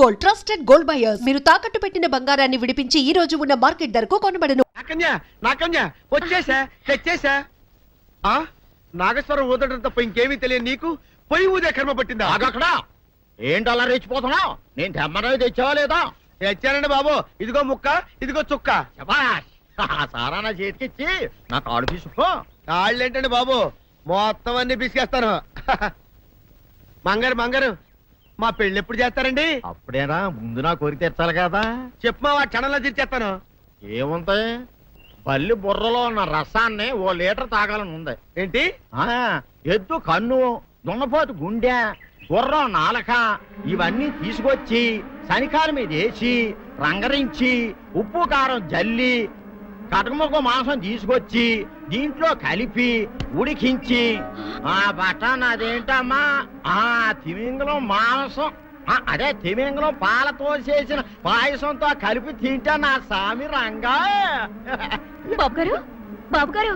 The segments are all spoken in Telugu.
Gold, trusted gold buyers. మీరు తాకట్టు పెట్టిన బంగారాన్ని విడిపించి ఈ రోజు ఉన్న మార్కెట్ ధరకు కొనబడను. వచ్చేసా తెచ్చేసా. నాగేశ్వరం ఊదటం తప్ప ఇంకేమీ తెలియదు నీకు. పొయ్యి ఊదే కర్మ పట్టిందా? అక్కడ ఏంటి అలా రెచ్చిపోతున్నావు? నేను తెమ్మనవి తెచ్చావా లేదా? తెచ్చానండి బాబు. ఇదిగో ముక్క, ఇదిగో చుక్క. సారా నా చేతికిచ్చి నా కాడు తీసుకో. కాళ్ళేంటండి బాబు, మొత్తం అన్ని పిసికేస్తాను. మంగారు మంగారు, మా పెళ్ళి ఎప్పుడు చేస్తారండి? అప్పుడేనా, ముందు నా కోరిక తెచ్చాలి కదా. చెప్పు మా క్షణంలో తీర్చేస్తాను. ఏముంటాయి, బల్లి బుర్రలో ఉన్న రసాన్ని ఓ లీటర్ తాగాలని ఉంది. ఏంటి? ఎద్దు కన్ను, దున్నపోతు గుండె, గుర్రం నాలక ఇవన్నీ తీసుకొచ్చి శనికాల మీద వేసి రంగరించి ఉప్పు కారం జల్లి కటకముక్క మాంసం తీసుకొచ్చి దీంట్లో కలిపి ఉడికించి ఆ బటన్ అదేంటమ్మా తిమింగలం మాంసం, అదే తిమింగలం పాలతో చేసిన పాయసంతో కలిపి తింటా నా సామి రంగా. బాబు గారు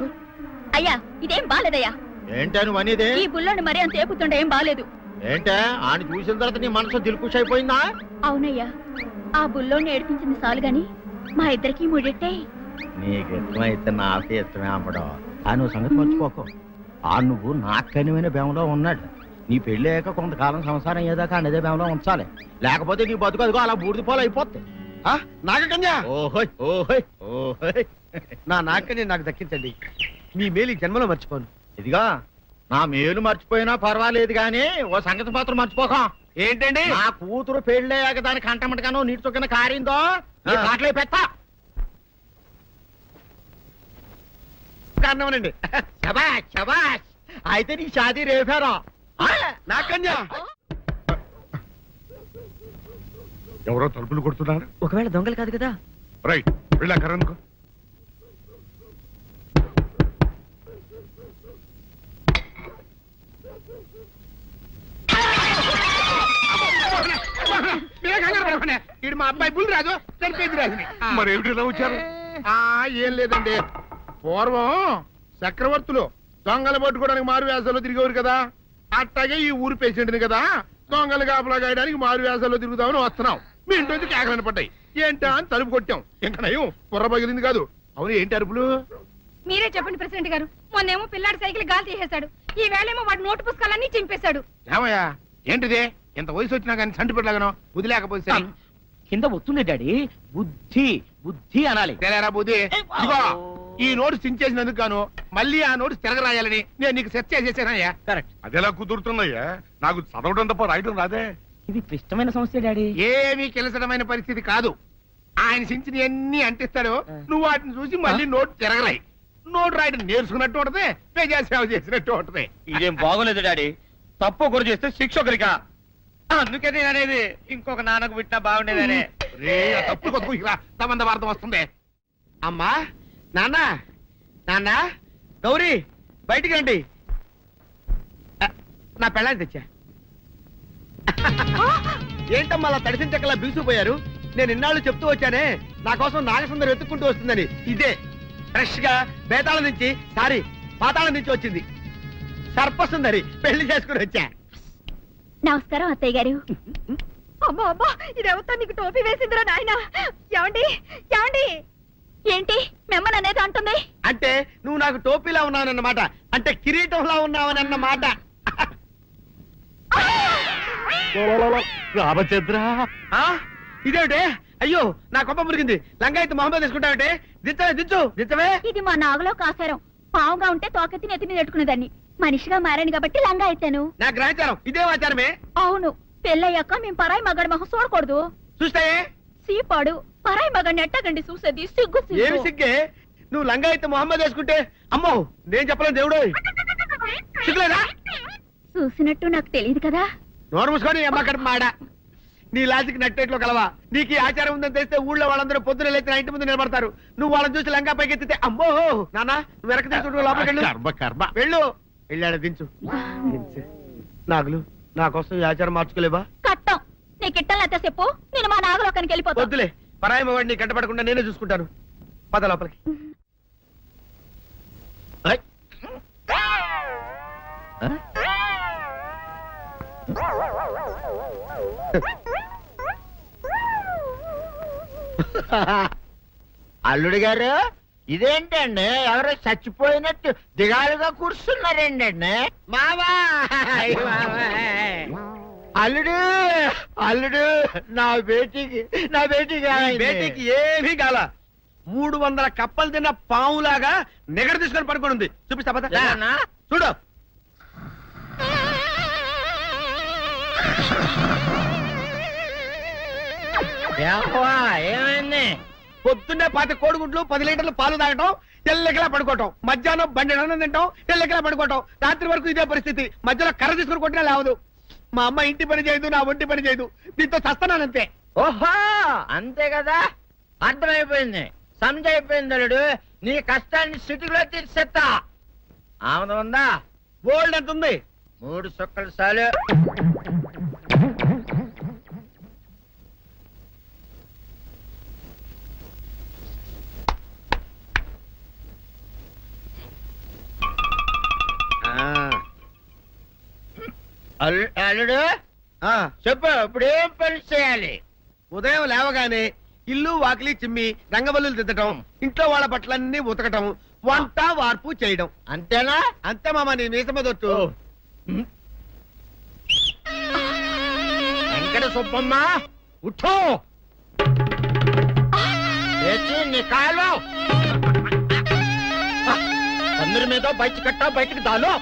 అయ్యా, ఇదేం బాలేదయ్యా. ఏంటే నువ్వు అనేది? ఈ బుల్లోని మరీ అంత ఏపుతుండే ఏం బాలేదు. ఏంటే ఆయన చూసిన తర్వాత నీ మనసు దిల్కుష్ అయిపోయిందా? అవునయ్యా, ఆ బుల్లోని ఏడిపించింది చాలు గాని మా ఇద్దరికి ముడిట్టే. నీకు ఇష్టమైతే నాకే ఇష్టమే అమ్మడం. ఆ నువ్వు సంగతి మర్చిపోకు. ఆ నువ్వు నాకు కనివైన బేమలో ఉన్నాడు. నీ పెళ్లి అయ్యాక కొంతకాలం సంసారం ఏదాకా అన్నదే బేమలో ఉంచాలి, లేకపోతే నీ బతుకు అదిగో అలా బూడిదిపోలు అయిపోద్ది. నాగకన్యా, ఓహోయ్ ఓహోయ్ ఓహోయ్, నా నాగకన్య నాకు దక్కించండి. మీ మేలు ఈ జన్మలో మర్చిపోను. ఇదిగా నా మేలు మర్చిపోయినా పర్వాలేదు గాని ఓ సంగతి మాత్రం మర్చిపోకం. ఏంటండి? నా కూతురు పెళ్ళయ్యాక దానికి కంటమటగానో నీటి చొక్కన కారిందో కాట్లే పెట్ట కారణమనండి. శబాష్ శబాష్, అయితే నీ షాదీ రేపారా? నాగకన్య, ఎవరో తలుపులు కొడుతున్నారు. ఒకవేళ దొంగలు కాదు కదా. రైట్, వెళ్ళాకరనుకో. మా అబ్బాయి బుల్ రాజు చనిపోయింది రాజుని. మరి ఏమిటి ఇలా వచ్చారు? ఏం లేదండి, పూర్వం చక్రవర్తులు దొంగలు పట్టుకోవడానికి మారు వేసాల్లో తిరిగేవారు కదా. అట్టాగే ఈ ఊరు పేషెంట్ని కదా దొంగలు కాపలా గాయడానికి మారు వేసాల్లో తిరుగుదామని వస్తున్నాం. మీ ఇంటి కేకలని పడ్డాయి. ఏంటా అని తలుపు కొట్టాం. ఇంకా నయం బుర్ర పగిలింది కాదు. అవును, ఏంటి అరుపులు? మీరే చెప్పండి ప్రెసిడెంట్ గారు. మొన్నేమో పిల్లాడి సైకిల్ గాలి తీసేశాడు, ఈ వేళేమో వాడి నోటు పుస్తకాలన్నీ చింపేశాడు. ఏమయ్యా ఏంటిదే? ఇంత వయసు వచ్చినా కానీ సంటి పెట్టలాగనో వదిలేకపోతే కింద వస్తుంది డాడీ. బుద్ధి బుద్ధి అనాలి. తెలేరా బుద్ధి. ఇదిగో, ఈ నోట్స్ చించేసినందుకు గాను మళ్ళీ ఆ నోట్స్ తిరగరాయాలని నేను నీకు సెట్ చేసేసానయ్యా. కరెక్ట్. అదెలా కుదురుతున్నాయ్యా? నాకు చదవడం తప్ప రాయడం రాదే. ఇది క్లిష్టమైన సమస్య డాడీ. ఏమీ కిలసడమైన పరిస్థితి కాదు. ఆయన చించిన అన్ని అంటిస్తాడు, నువ్వు వాటిని చూసి మళ్ళీ నోట్ తిరగరాయి. నోటు రాయడం నేర్చుకున్నట్టు ఉంటది, ప్రజా సేవ చేసినట్టు ఉంటది. ఇదేం బాగోలేదు డాడీ. తప్పు ఒకరు చేస్తే శిక్ష ఒకరికా? అందుకే నేను అనేది ఇంకొక నాన్నకు పుట్టినా బాగుండేదనే. తప్పుడు కొద్దు సంబంధ వార్తం వస్తుంది. అమ్మా, నాన్న, నాన్న, గౌరీ బయటికి రండి. నా పెళ్ళాన్ని తెచ్చా. ఏంటమ్మా అలా తడిసిన చెక్కలా బిగుసిపోయారు? నేను ఇన్నాళ్ళు చెప్తూ వచ్చానే నా కోసం నాగసుందరం వెతుక్కుంటూ వస్తుందని. ఇదే ఫ్రెష్ గా బేతాళం నుంచి పాతాళం నుంచి వచ్చింది సర్పసుందరి. పెళ్లి చేసుకుని వచ్చా. నమస్కారం అత్తయ్య గారు. అమ్మా అమ్మా, ఇదేవతా నీకు టోపీ వేసిందిరా నాయన. ఏమండి ఏమండి, ఏంటి మిమ్మల్ని అనేది అంటుంది? అంటే నువ్వు నాకు టోపీలా ఉన్నావన్నమాట, అంటే కిరీటంలా ఉన్నావనన్నమాట. రామచంద్ర, ఇదేమిటే? అయ్యో, నా కొప్ప మురిగింది. లంగా అయితే మొహమ్మద్ తీసుకుంటావంటే? దించవే. ఇది మా నాగులో కాసారం. పావుగా ఉంటే తోకెత్తి నెత్తి మీద పెట్టుకునేదాన్ని. మనిషిగా మారాను కాబట్టి లంగా అయితాను. నా గ్రహచారం ఇదే ఆచారమే. అవును, పెళ్ళయ్యాక మేము పరాయి మగాడి మొహం చూడకూడదు. చూస్తాయే సీపాడు పరాయి మగాడిని ఎట్టగండి చూసేది. సిగ్గు ఏమి సిగ్గే? నువ్వు లంగా అయితే మొహమ్మద్ వేసుకుంటే అమ్మో నేను చెప్పలేను దేవుడు. సిగ్గులేదా? చూసినట్టు నాకు తెలియదు కదా. నోరు మూసుకొని అమ్మ కడుపు మాడ. నీ లాజిక్ నట్టేట్లో కలవా? నీకు ఈ ఆచారం ఉందని తెలిస్తే ఊళ్ళో వాళ్ళందరూ పొద్దున లేచి నా ఇంటి ముందు నిలబడతారు. నువ్వు వాళ్ళని చూసి లంగా పైకి ఎత్తితే అమ్మో నాన్న నువ్వు వెనక తీసుకుంటూ లోపలికి వెళ్ళు. వెళ్ళాడు దించు. నాగులు, నా కోసం ఈ ఆచారం మార్చుకోలేవా? కట్టం నీకు ఇట్టలేతే చెప్పు, నేను మా నాగలోకానికి వెళ్ళిపోతా. వద్దులే, పరాయి వాడిని కంటపడకుండా నేనే చూసుకుంటాను. పద లోపలికి. అల్లుడు గారు ఇదేంటండి ఎవరో చచ్చిపోయినట్టు దిగాలుగా కూర్చున్నారేంటండి మావా అయ్య బాబాయ్. అల్లుడు అల్లుడు నా బేటీకి బేటీకి ఏమీ కాల 300 కప్పలు తిన్న పావులాగా నిగడ తీసుకొని పడుకొని ఉంది. చూపిస్తా పద. ఏమన్నా? చూడు. ఏవ్వా, ఏమైంది? పొద్దున్నే 10 కోడిగుడ్లు 10 లీటర్లు పాలు తాగటం, తెల్లకిలా పడుకోవటం, మధ్యాహ్నం బండి అన్నం తింటాం, తెల్లకిలా పడుకోవటం, రాత్రి వరకు ఇదే పరిస్థితి. మధ్యలో కర్ర తీసుకుని కొట్టినా లేవదు. మా అమ్మ ఇంటి పని చేయదు, నా ఒంటి పని చేయదు. దీంతో చస్తున్నానంతే. ఓహో అంతే కదా, అర్థమైపోయింది, సమజైపోయింది. అల్లుడు నీ కష్టాన్ని సిటీలో తీర్చేస్తా. ఆమె ఉందా? గోల్డ్ ఎంత ఉంది? 3 సుక్కలు చాలు. అల్లుడు ఆ, చెప్పు, ఇప్పుడు ఏం పని చేయాలి? ఉదయం లేవగానే ఇల్లు వాకిలి చిమ్మి రంగవల్లులు దిద్దటం, ఇంట్లో వాళ్ళ బట్టలన్నీ ఉతకటం, వంట వార్పు చేయడం. అంతేనా? అంతే మామ, నీ మీసమదొట్టు. వెంకట సుబ్బమ్మ ఉఠో, లేచి నీ కాలు అందరి మీద బయట కట్టా, బయటకు దాలో.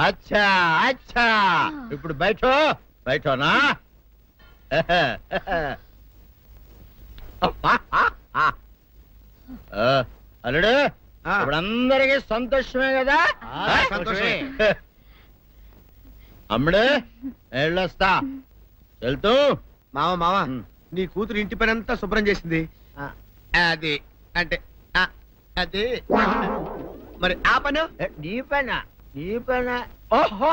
అచ్చా అచ్చా, ఇప్పుడు బయటనా? అల్లుడు ఆ. ఇప్పుడు అందరికి సంతోషమే కదా? ఆ, సంతోషమే. అమ్ముడు వెళ్ళొస్తా, వెళ్తూ. మామ నీ కూతురు ఇంటి పని అంతా శుభ్రం చేసింది. అది అంటే అది మరి ఆ పను నీ పైన ఓహో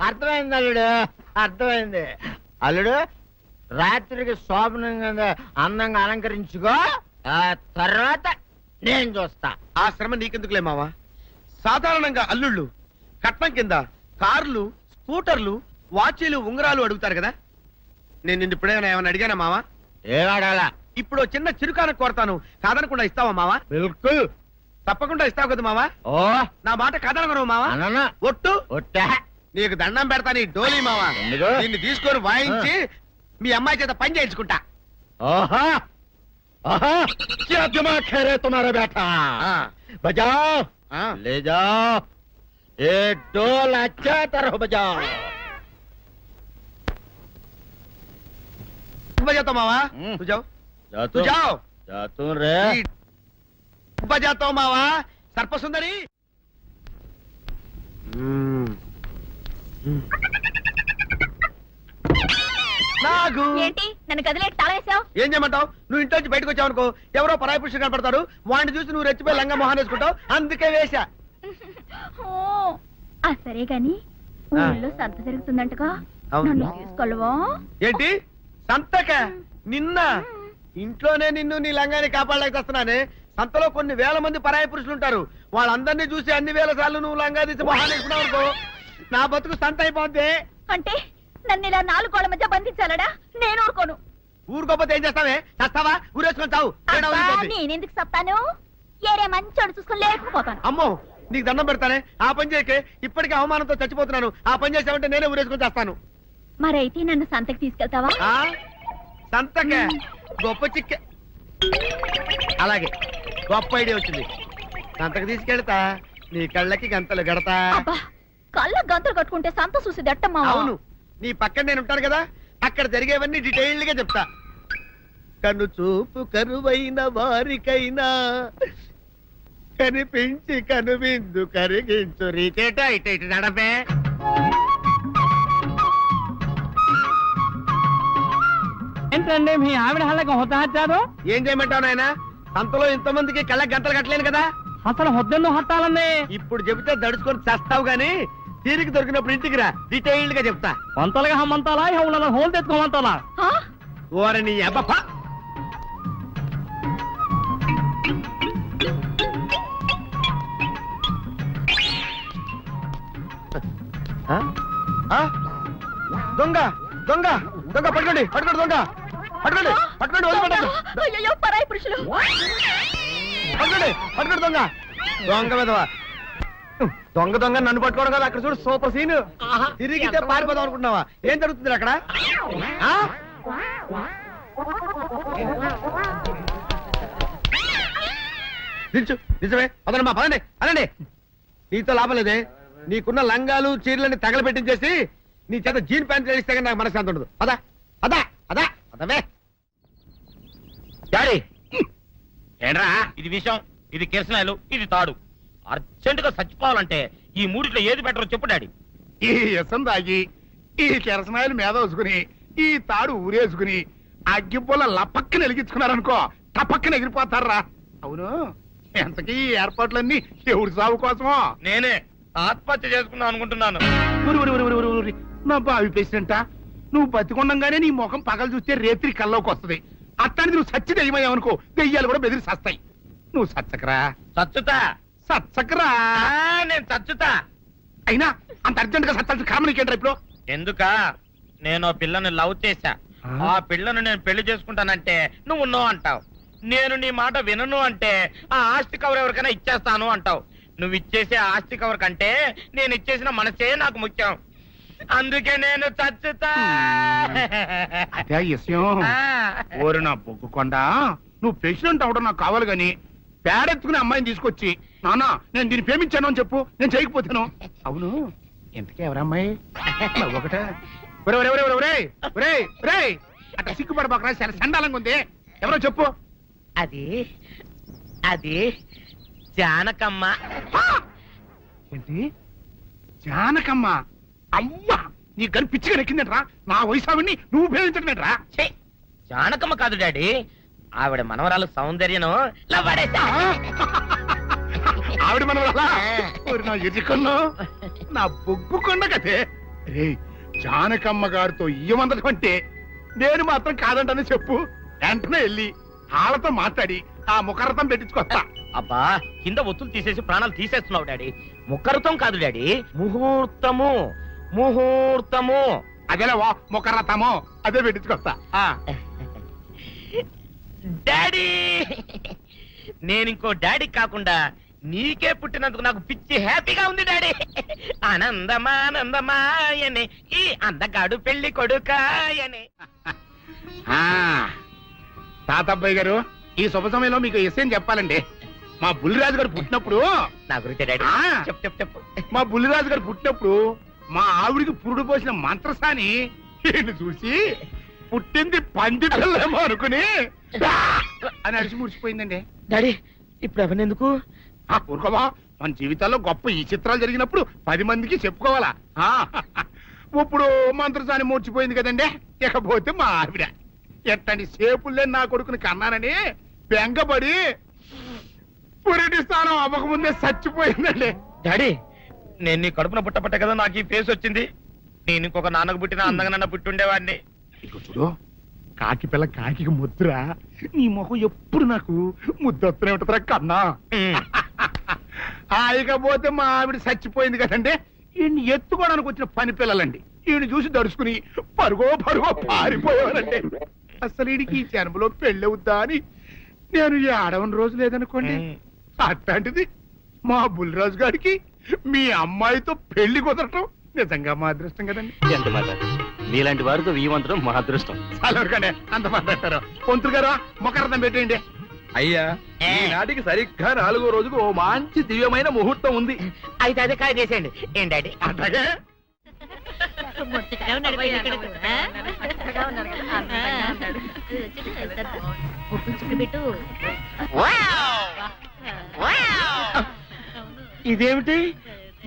అర్థమైంది అల్లుడు, అర్థమైంది. అల్లుడు రాత్రికి శోభనంగా అందంగా అలంకరించుకో, ఆ తర్వాత నేను చూస్తా. ఆ శ్రమ నీకెందుకులే మావా. సాధారణంగా అల్లుళ్ళు కట్నం కింద కార్లు, స్కూటర్లు, వాచీలు, ఉంగరాలు అడుగుతారు కదా. నేను నిన్ను ఇప్పుడేమైనా ఏమైనా అడిగానా మావా? ఏవాడాలా? ఇప్పుడు చిన్న చిరుకాన కోరతాను, కాదనకుండా ఇస్తావా మావా? బిల్కుల్ తప్పకుండా ఇస్తావు కదా మావా? ఓ నా మాట కాదనగను మావా. అననా ఒట్టు ఒట్టా. నీకు దండం పెడతా నీ డోలీ మావా. ఎందుకు? దీన్ని తీసుకొని వాయించి మీ అమ్మాయి చేత పని చేయించుకుంటా. ओहा ओहा क्या दिमाग है रे तुम्हारा बेटा? बजाओ, ले जाओ, एक डोल अच्छा तरह बजाओ. बजाता मावा, तू जाओ, तू जाओ. जातू रे. बजाता हूँ मावा, सर्प सुंदरी. నాగు ఏంటి నన్ను గదిలేటి తాళేసావు? ఏం చేయమంటావు? నువ్వు ఇంట్లో నుంచి బయటకు వచ్చావు అనుకో, ఎవరో పరాయి పురుషుడు కనపడతాడు, వాడిని చూసి నువ్వు రెచ్చిపోయి లంగా మొహాన్ని వేసుకుంటావు, అందుకే వేశా. సరే గాని ఊళ్ళో సంత జరుగుతుందంటగా, అవును. నన్ను తీసుకెళ్ళవా? ఏంటి సంతక? నిన్న ఇంట్లోనే నిన్ను నీ లంగాన్ని కాపాడలేక వస్తున్నానే. సంతలో కొన్ని వేల మంది పరాయి పురుషులు ఉంటారు, వాళ్ళందరినీ చూసి అన్ని వేల సార్లు నువ్వు లంగా తీసి మొహాన్ని వేసుకున్నావు అనుకో, నా బతుకు సంత అయిపోద్ది. అంటే నన్ను ఇలా 4 గోళ్ల మధ్య బంధించాలడా? నేను ఊరుకోను. ఊరుకోపోతే ఏం చేస్తావే? చస్తావా? ఊరేసుకొని చావు. తేడా ఊరిపోద్ది. నేనెందుకు చెప్తాను? ఏరే మంచోడు చూసుకొని లేకపోతాను. అమ్మో నీకు దండం పెడతానే, ఆ పని చేయకే. ఇప్పటికే అవమానంతో చచ్చిపోతున్నాను, ఆ పని చేసావంటే నేనే ఊరేసుకొని చేస్తాను. మరైతే నన్ను సంతకి తీసుకెళ్తావా? సంతకే గొప్ప చిక్కే. అలాగే గొప్ప ఐడియా వచ్చింది. సంతకు తీసుకెళ్తా, నీ కళ్ళకి గంతలు గడతా. అబ్బా, కళ్ళ గంతులు కట్టుకుంటే సంత చూసి దట్టమ్మా. అవును, నీ పక్కన నేను ఉంటాను కదా, అక్కడ జరిగేవన్నీ డీటెయిల్డ్ గా చెప్తా. కను చూపు కరువైన వారికైనా కనిపించి కనువిందు కరిగించు రీచేట ఇట ఇటు నడపే. ఏంటండి మీ ఆవిడ హళ్ళకి హొత్తహచ్చారు? ఏం చేయమంటావు నాయన? సంతలో ఇంతమందికి కళ్ళ గంటలు కట్టలేను కదా. అసలు హొద్దెందుకు హత్తాలండి? ఇప్పుడు చెబితే దడుచుకొని చేస్తావు గాని తీరికి దొరికినప్పుడు ఇంటికి రా, డీటెయిల్డ్ గా చెప్తా. వంతలుగా హమ్మంతాలా ఎవరు హోల్ తెచ్చుకోమంతాలా? ఓరి నీ అబ్బప్ప. ఆ? ఆ? దొంగ దొంగ దొంగ పట్టుకోండి పట్టుకోండి దొంగ పట్టుకోండి పట్టుకోండి వదిలిపెట్టండి. అయ్యో పరాయి పురుషులు. పట్టుకోండి పట్టుకోండి దొంగ దొంగ విధవా. దొంగ దొంగ నన్ను పట్టుకోవడం కదా. అక్కడ చూడు సూపర్ సీన్. తిరిగితే పారిపోదాం అనుకుంటున్నావా? ఏం జరుగుతుంది అక్కడ? ఆ? నిల్చు నిజమే. పదండి మా పదండి అనండి. నీతో లాభం లేదే. నీకున్న లంగాలు చీరలని తగలబెట్టించేసి నీ చేత జీన్ ప్యాంట్ వేస్తే కానీ నాకు మనశ్శాంతి ఉండదు. పదా పదా పదా పదవే. డాడీ ఏంట్రా ఇది విషయం, ఇది కిరసనాయలు, ఇది తాడు. అర్జెంట్ గా చచ్చిపోవాలంటే ఈ మూడిట్లో ఏది బెటర్ చెప్పు డాడీ. ఈ ఇసం తాగి ఈ కిరసనాయలు మీద వేసుకుని ఈ తాడు ఊరేసుకుని అగ్గిపుల్ల లపక్కన వెలిగించుకున్నారనుకో టపక్కన ఎగిరిపోతారా. అవును, ఎంతకీ ఈ ఏర్పాట్లన్నీ ఎవరి సాగు కోసమో? నేనే ఆత్మహత్య చేసుకుందాం అనుకుంటున్నాను. ఊరి, ఊరి, ఊరి, ఊరి, ఊరి. నా బావి పేసినంట నువ్వు బతికొండంగానే నీ ముఖం పగలు చూస్తే రేత్రి కల్లోకి వస్తుంది. అట్టానికి నువ్వు సచ్చి దెయ్యమయ్యావనుకో దెయ్యాలు కూడా బెదిరి సస్తాయి. నువ్వు సచ్చకరా చచ్చుతా. సచ్చకరా. నేను చచ్చుతా. అయినా అంత అర్జెంట్ గా సత్తాల్సిన కారణం నీకేంట్రా ఇప్పుడు? ఎందుక నేను ఆ పిల్లని లవ్ చేశా. ఆ పిల్లను నేను పెళ్లి చేసుకుంటానంటే నువ్వు నో అంటావు. నేను నీ మాట వినను అంటే ఆ ఆస్తి కవర్ ఎవరికైనా ఇచ్చేస్తాను అంటావు. నువ్వు ఇచ్చేసే ఆస్తి కవర్ కంటే నేను ఇచ్చేసిన మనసే నాకు ముఖ్యం. అందుకే నేను చచ్చుతా. అదే విషయం. ఓరి నా బొగ్గుకొండ, నువ్వు ప్రెసిడెంట్ అవడం నాకు కావాలి గాని పేడెత్తుకునే అమ్మాయిని తీసుకొచ్చి నానా నేను దీన్ని ప్రేమించాను అని చెప్పు, నేను చేయకపోతాను. అవును, ఎంతకే ఎవరమ్మాయి? ఒకటే అట్లా సిగ్గుపడబాకరా, చాలా సండాలంగా ఉంది. ఎవరో చెప్పు. అది అది జానకమ్మ. ఏంటి జానకమ్మ? అమ్మా, నీ గని పిచ్చిగా నెక్కిందంట్రా. నా వయసావిని నువ్వు ప్రేమించడమేట్రా? ఛీ, జానకమ్మ కాదు డాడీ, ఆవిడ మనవరాలు సౌందర్యను ఆవిడ మన నా ఎదుకున్నా నా బొగ్గుకొండ కదే. రే, జానకమ్మ గారితో ఇయ్యమందడం అంటే నేను మాత్రం కాదంటని చెప్పు. వెంటనే వెళ్ళి వాళ్ళతో మాట్లాడి ఆ ముఖరథం పెట్టించుకొస్తా. అబ్బా, కింద ఒత్తులు తీసేసి ప్రాణాలు తీసేస్తున్నావు డాడీ. ముఖరుతం కాదు డాడీ, ముహూర్తము. ముహూర్తము అదేలా వా ముఖరథము, అదే పెట్టించుకొస్తా. డాడీ, నేను ఇంకో డాడీ కాకుండా నీకే పుట్టినందుకు నాకు పిచ్చి హ్యాపీగా ఉంది డాడీ. ఆనందమానందమాయనే ఈ అందగాడు పెళ్లి కొడుకాయనే. తాతబ్బాయి గారు, ఈ శుభ సమయంలో మీకు విషయం చెప్పాలండి. మా బుల్లిరాజు గారు పుట్టినప్పుడు నా గురించి డాడీ చెప్పు చెప్పు చెప్పు. మా బుల్లిరాజు గారు పుట్టినప్పుడు మా ఆవిడికి పురుడు పోసిన మంత్రసాని ఈయన్ని చూసి పుట్టింది పంది పిల్లేమో అనుకుని అని అడిచి ముడిచిపోయిందండి. డాడీ ఇప్పుడు ఎవరినెందుకు? ఊరుకోవా, మన జీవితాల్లో గొప్ప ఈ చిత్రాలు జరిగినప్పుడు 10 మందికి చెప్పుకోవాలా. ఇప్పుడు మంత్రసాని మూర్చిపోయింది కదండి. ఇకపోతే మా ఆవిడ ఎట్టండి సేపుల్లే నా కొడుకుని కన్నానని బెంగపడి పురిటి స్థానం అవ్వకముందే చచ్చిపోయిందండి. డాడీ, నేను నీ కడుపున పుట్టపట్ట కదా నాకు ఈ ఫేస్ వచ్చింది. నేను ఇంకొక నాన్నకు పుట్టిన అందంగా నన్ను పుట్టి ఉండేవాడిని. ఇక చూడు, కాకి పిల్ల కాకి ముద్దురా. నీ మొహం ఎప్పుడు నాకు ముద్దొత్తనే ఉంటుందిరా కన్నా. ఇకపోతే మా ఆవిడ చచ్చిపోయింది కదండి. ఈయన్ని ఎత్తుకోవడానికి వచ్చిన పని పిల్లలండి. ఈయన చూసి దడుచుకుని పరుగో పారిపోయేవారండి. అసలు ఈడికి ఈ జన్మలో పెళ్ళవుద్దా అని నేను ఆడవని రోజు లేదనుకోండి. అట్లాంటిది మా బుల్లిరాజు గారికి మీ అమ్మాయితో పెళ్లి కుదరటం నిజంగా మా అదృష్టం కదండి. ఎంత మాట, మీలాంటి వారితో వీయమంతరం మా అదృష్టం. చాలవరగానే అంత మాట్లాడతారు. పొంతులు గారు మొకరథం పెట్టేయండి. అయ్యా, ఈనాటికి సరిగ్గా 4వ రోజుకు ఓ మంచి దివ్యమైన ముహూర్తం ఉంది. అయితే అదే కాయ చేసేయండి. ఏం డాడీ? అట్లాగే ఇదేమిటి?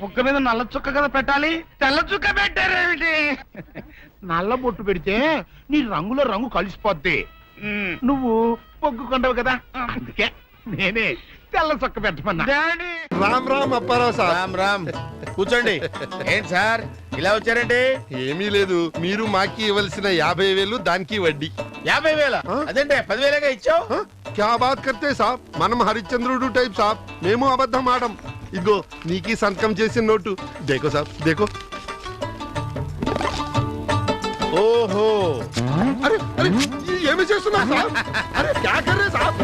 ముక్క మీద నల్ల చుక్క కదా పెట్టాలి, తెల్ల చుక్క పెట్టారేమిటి? నల్ల బొట్టు పెడితే నీ రంగులో రంగు కలిసిపోద్ది నువ్వు పొగ్గుకుంటావు కదా అందుకే నేనే తెల్ల చొక్క పెట్టమన్నా. రామ్ రామ్ అప్పారావు సార్. రామ్ రామ్ కూర్చోండి. ఏంటి సార్ ఇలా వచ్చారండి? ఏమీ లేదు, మీరు మాకి ఇవ్వాల్సిన 50,000 దానికి వడ్డీ. 50,000? అదేంటే 10,000గా ఇచ్చావు? హ? క్యా బాత్ కర్తే సాబ్, మనం హరిశ్చంద్రుడు టైప్ సాబ్, మేము అబద్ధం ఆడం. ఇదిగో నీకి సంతకం చేసిన నోటు, దేకో సాబ్ దేకో. ఓహో, అరే అరే ఏమి చేస్తున్నా సాబ్? అరే క్యా కర్ రే సాబ్?